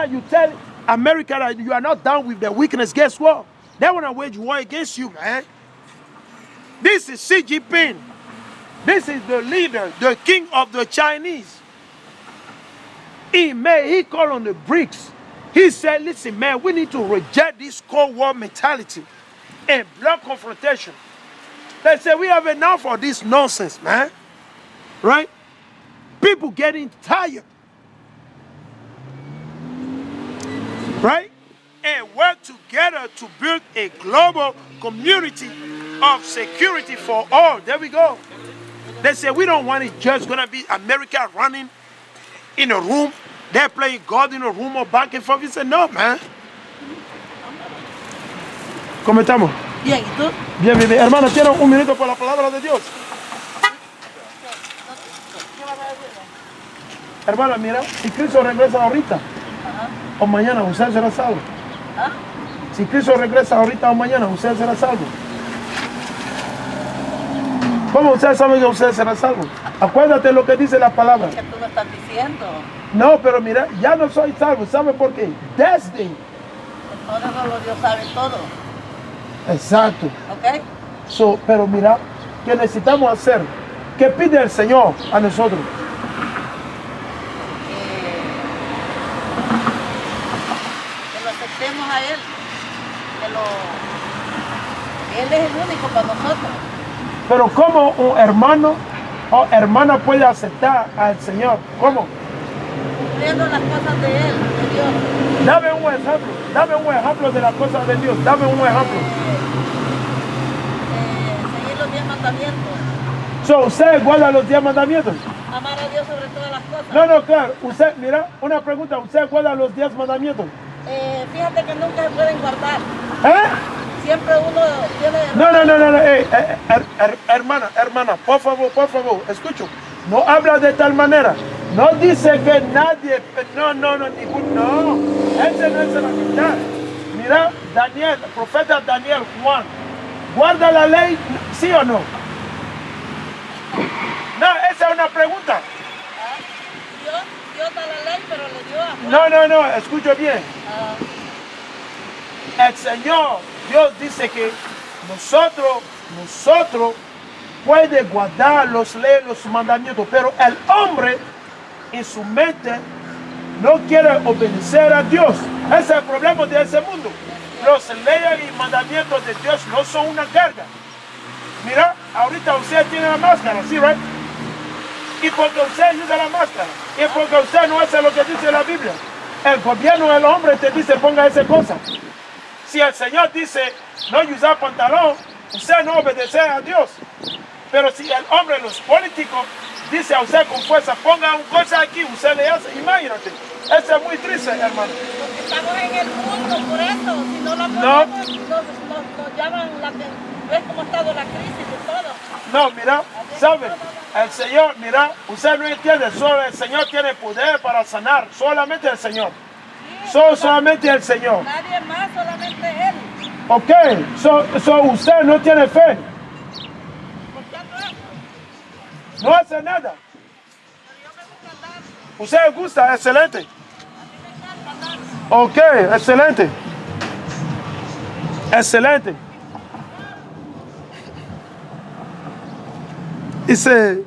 China, you tell America that you are not down with their weakness, guess what? They want to wage war against you, man. This is Xi Jinping. This is the leader, the king of the Chinese. In May, he called on the BRICS. He said, listen, man, we need to reject this Cold War mentality and block confrontation. They say, we have enough of this nonsense, man. Right? People getting tired. Right? And work together to build a global community of security for all. There we go. They say, we don't want it just going to be America running in a room. They're playing God in a room or back and forth. He said, no, man. ¿Cómo estamos? Bien, ¿y tú? Bien, bien, bien. Hermana, ¿tienen un minuto por la palabra de Dios? Hermana, mira, si Cristo regresa ahorita o mañana, usted será salvo. Si Cristo regresa ahorita o mañana, usted será salvo. ¿Cómo usted sabe que usted será salvo? Acuérdate lo que dice la palabra. ¿Qué tú me estás diciendo? No, pero mira, ya no soy salvo. ¿Sabe por qué? Desde. Entonces solo Dios sabe todo. Exacto. ¿Ok? Pero mira, ¿qué necesitamos hacer? ¿Qué pide el Señor a nosotros? Que lo aceptemos a Él. Que Él es el único para nosotros. Pero ¿cómo un hermano o hermana puede aceptar al Señor? ¿Cómo? Cumpliendo las cosas de Él, de Dios. Dame un ejemplo de las cosas de Dios. Dame un ejemplo. Seguir los 10 mandamientos. ¿Usted guarda los 10 mandamientos? Amar a Dios sobre todas las cosas. No, claro. Usted, mira, una pregunta. ¿Usted guarda los 10 mandamientos? Fíjate que nunca se pueden guardar. Siempre uno tiene... No. Hermana, por favor, escucho. No habla de tal manera. No dice que nadie... No. Ese no es la verdad. Mira, Daniel, el profeta Daniel, Juan. ¿Guarda la ley? ¿Sí o no? No, esa es una pregunta. Dios da la ley, pero le dio a Juan. No, escucho bien. El Señor, Dios dice que nosotros puede guardar los leyes, los mandamientos, pero el hombre en su mente no quiere obedecer a Dios. Ese es el problema de ese mundo. Los leyes y mandamientos de Dios no son una carga. Mira, ahorita usted tiene la máscara, ¿sí, right? Y porque usted usa la máscara, y porque usted no hace lo que dice la Biblia, el gobierno del hombre te dice ponga esa cosa. Si el Señor dice no usar pantalón, usted no obedece a Dios. Pero si el hombre, los políticos, dice a usted con fuerza, ponga una cosa aquí, usted le hace, imagínate. Eso es muy triste, hermano. Porque estamos en el mundo, por eso. Si no la ponemos, nos llaman la atención. ¿Ves cómo ha estado la crisis y todo? No, mira, ¿sabe? El Señor, mira, usted no entiende, solo el Señor tiene poder para sanar, solamente el Señor. Sí, solamente el Señor. Nadie más, solamente Él. Ok, usted no tiene fe. ¿Por qué no? No hace nada. Pero yo me gusta andar. ¿Usted le gusta? Excelente. A mí me encanta andar. Ok, excelente. Excelente. It says,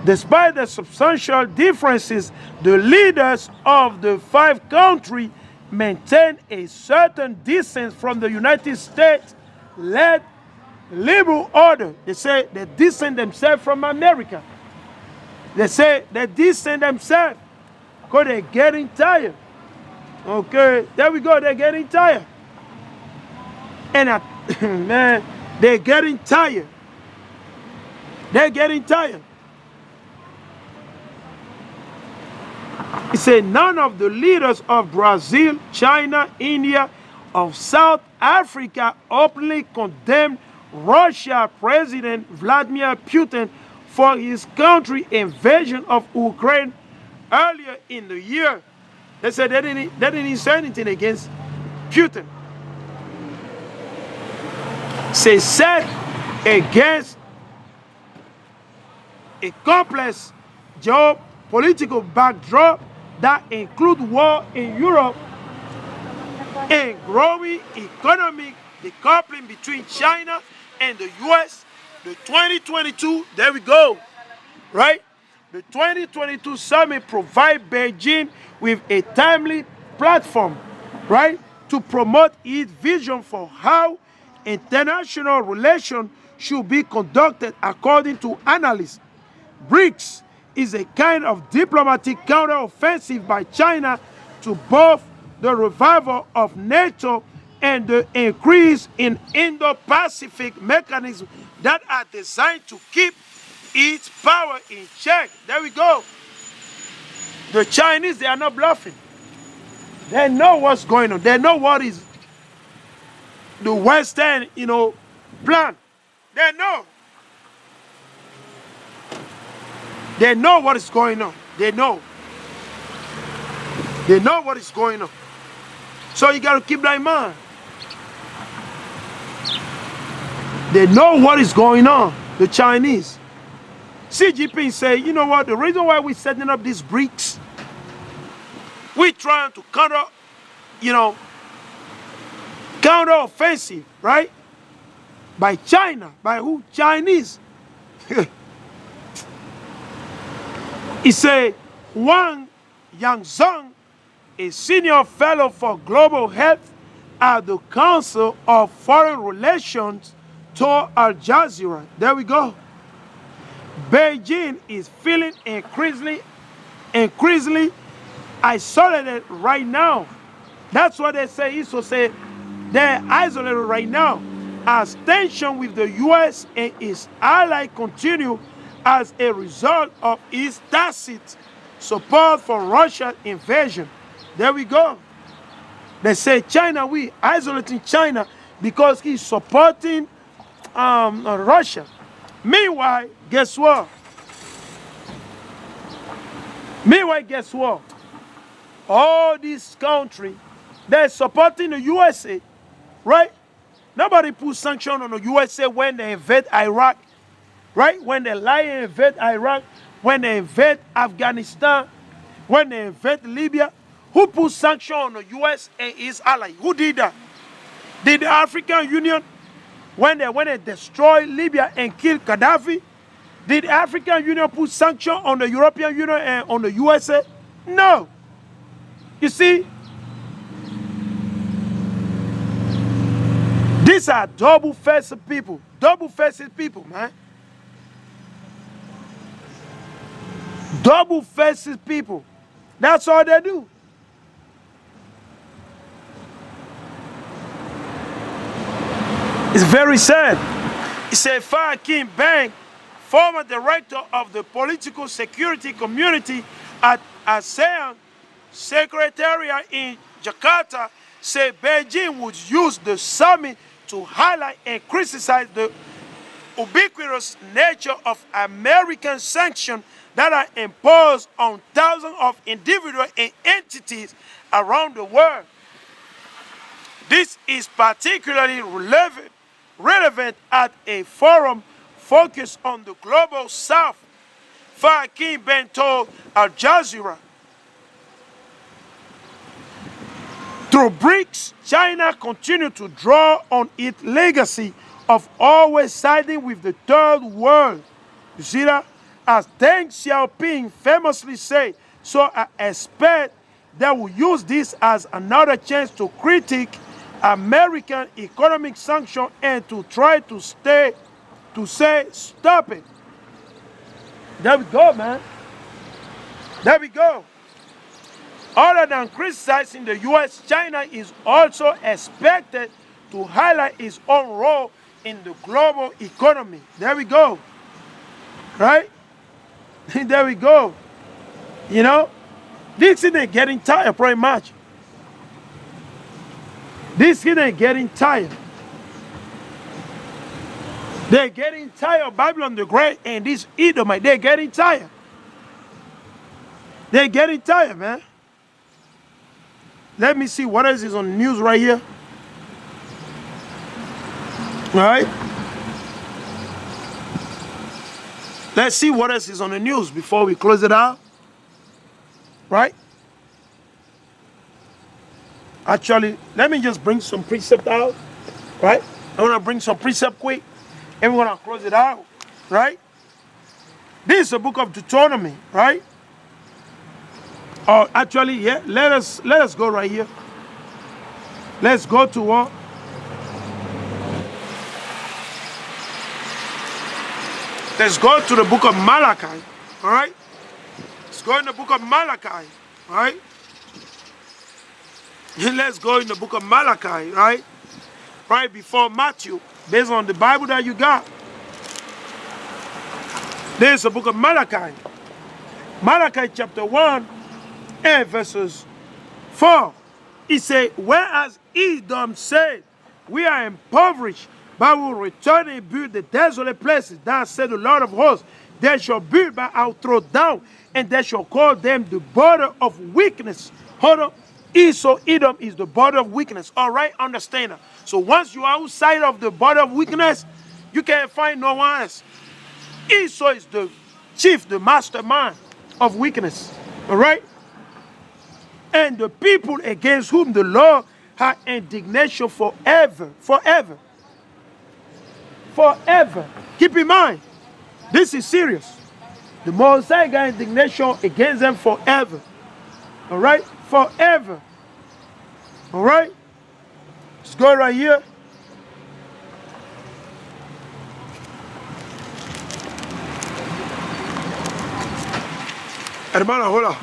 despite the substantial differences, the leaders of the 5 countries maintain a certain distance from the United States-led liberal order. They say they distance themselves from America. They say they distance themselves because they're getting tired. Okay, there we go, they're getting tired. And man, they're getting tired. They're getting tired. He said none of the leaders of Brazil, China, India, of South Africa openly condemned Russia President Vladimir Putin for his country's invasion of Ukraine earlier in the year. They said they didn't say anything against Putin. They set against a complex geopolitical backdrop, that include war in Europe and growing economic decoupling between China and the US. The 2022, there we go, right? The 2022 summit provides Beijing with a timely platform, right, to promote its vision for how international relations should be conducted according to analysts. BRICS is a kind of diplomatic counteroffensive by China to both the revival of NATO and the increase in Indo-Pacific mechanisms that are designed to keep its power in check. There we go. The Chinese, they are not bluffing. They know what's going on. They know what is the Western, plan. They know. They know what is going on. They know. They know what is going on. So you got to keep that in mind. They know what is going on, the Chinese. Xi Jinping say, you know what, the reason why we're setting up these BRICS, we're trying to counter offensive, right? By China. By who? Chinese. He say, Wang Yangzheng, a senior fellow for global health at the Council of Foreign Relations, told Al Jazeera. There we go. Beijing is feeling increasingly isolated right now. That's what they say. Esau said they're isolated right now as tension with the U.S. and its ally continue as a result of its tacit support for Russian invasion. There we go. They say China, we isolating China because he's supporting Russia. Meanwhile, guess what? All these countries, they're supporting the USA, right? Nobody put sanctions on the USA when they invade Iraq, right? When they lie and invade Iraq, when they invade Afghanistan, when they invade Libya. Who put sanctions on the US and its allies? Who did that? Did the African Union? When they destroyed Libya and killed Gaddafi? Did the African Union put sanctions on the European Union and on the USA? No. You see, these are double-faced people. Double-faced people, man. Double-faced people. That's all they do. It's very sad. He said Kim Bang, former director of the political security community at ASEAN Secretariat in Jakarta, said Beijing would use the summit to highlight and criticize the ubiquitous nature of American sanctions that are imposed on thousands of individuals and entities around the world. This is particularly relevant at a forum focused on the global south, Kim Bang told Al Jazeera. Through BRICS, China continued to draw on its legacy of always siding with the third world. You see that? As Deng Xiaoping famously said, so I expect they will use this as another chance to critique American economic sanctions and to try to say, stop it. There we go, man. There we go. Other than criticizing the U.S., China is also expected to highlight its own role in the global economy. There we go. Right? There we go. You know, this thing ain't getting tired pretty much. This thing ain't getting tired. They're getting tired of Babylon the Great and this Edomite. They're getting tired. They're getting tired, man. Let me see what else is on the news right here. All right. Let's see what else is on the news before we close it out. Right? Actually, let me just bring some precept out, right? I want to bring some precept quick, and we're going to close it out, right? This is the book of Deuteronomy, right? Oh, actually, yeah, let us go right here. Let's go to what? Let's go to the book of Malachi, all right? Let's go in the book of Malachi, all right? Let's go in the book of Malachi, right? Right before Matthew, based on the Bible that you got. There's the book of Malachi. Malachi chapter 1 and verses 4. It says, whereas Edom said, we are impoverished, but we will return and build the desolate places. That said the Lord of hosts, they shall build, but I'll throw down, and they shall call them the border of weakness. Hold up. Esau-Edom is the border of weakness. All right, understand that. So once you are outside of the border of weakness, you can't find no one else. Esau is the chief, the mastermind of weakness. All right? And the people against whom the Lord had indignation forever. Forever. Forever. Keep in mind, this is serious. The Most High got indignation against them forever. All right? Forever. All right? Let's go right here. Hermana, hola.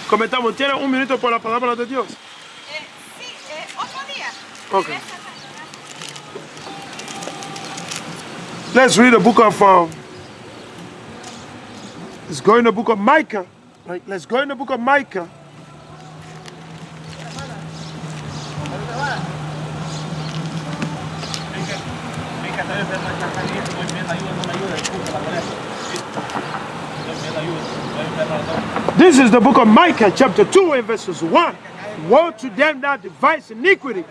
Comentamos, ¿tiene un minuto por la palabra de Dios? Sí, otro día. Okay. Let's read the book of, let's go in the book of Micah. Right? Let's go in the book of Micah. This is the book of Micah, chapter 2 and verses 1. Woe to them that devise iniquity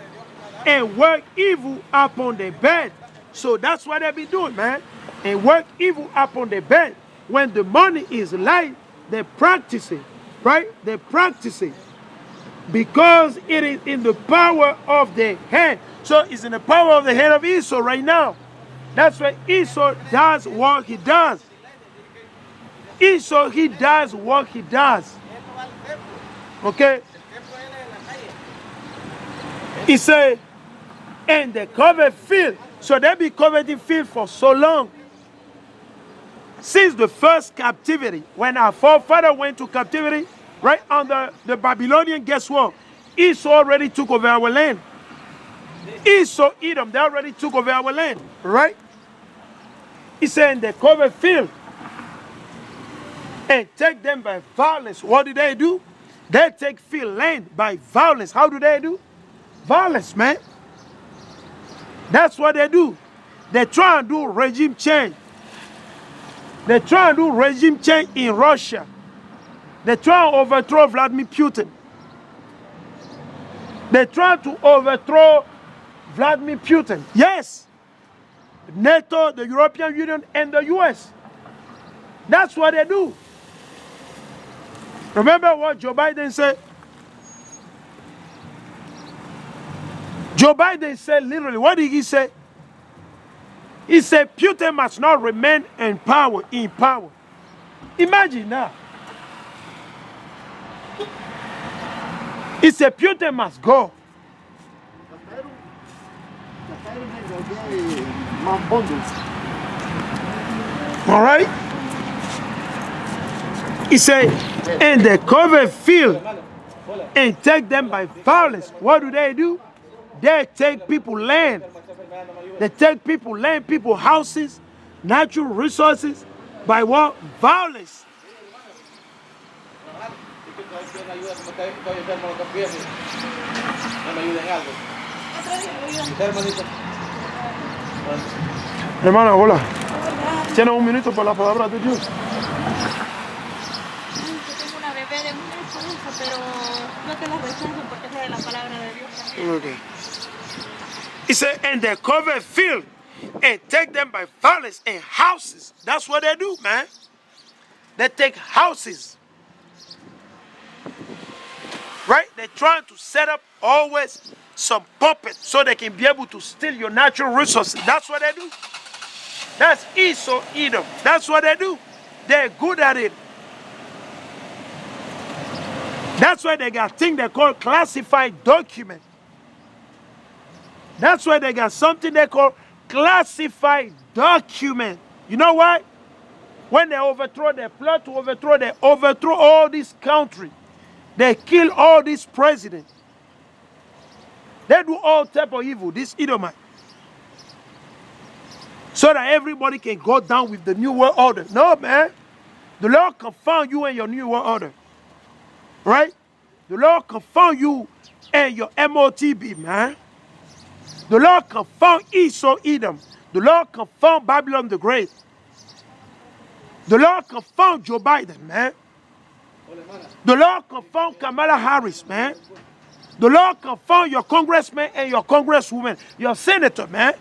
and work evil upon their bed. So that's what they be doing, man. And work evil upon their bed. When the money is light, they practice it, right? They practice it. Because it is in the power of the hand. So it's in the power of the hand of Esau right now. That's why Esau does what he does. Esau, he does what he does. Okay? He said, and they covered field. So they be coveting field for so long. Since the first captivity, when our forefather went to captivity, right under the Babylonian, guess what? Esau already took over our land. Esau-Edom, they already took over our land, right? He said, and they covered field and take them by violence. What do? They take field land by violence. How do they do? Violence, man. That's what they do. They try and do regime change. They try and do regime change in Russia. They try to overthrow Vladimir Putin. They try to overthrow Vladimir Putin. Yes. NATO, the European Union, and the US. That's what they do. Remember what Joe Biden said? Joe Biden said literally, what did he say? He said Putin must not remain in power. Imagine that. He said Putin must go. All right? He said, and they cover field and take them by violence. What do? They take people land. They take people land, people houses, natural resources. By what? Violence. Hermana, hola. ¿Tiene un minuto por la palabra de Dios? Tengo una bebé de mucho, pero no te la rechazo porque es de la palabra de Dios. Okay. He said, and they cover field and take them by violence and houses. That's what they do, man. They take houses. Right? They're trying to set up always some puppet so they can be able to steal your natural resources. That's what they do. That's Esau-Edom. That's what they do. They're good at it. That's why they got things they call classified document. That's why they got something they call classified document. You know why? When they overthrow, they plot to overthrow, they overthrow all this country. They kill all these presidents. They do all type of evil, this Edomite. So that everybody can go down with the New World Order. No, man. The Lord confound you and your New World Order. Right? The Lord confound you and your MOTB, man. The Lord confound Esau-Edom. The Lord confound Babylon the Great. The Lord confound Joe Biden, man. The Lord confound Kamala Harris, man. The Lord confound your congressman and your congresswoman, your senator, man.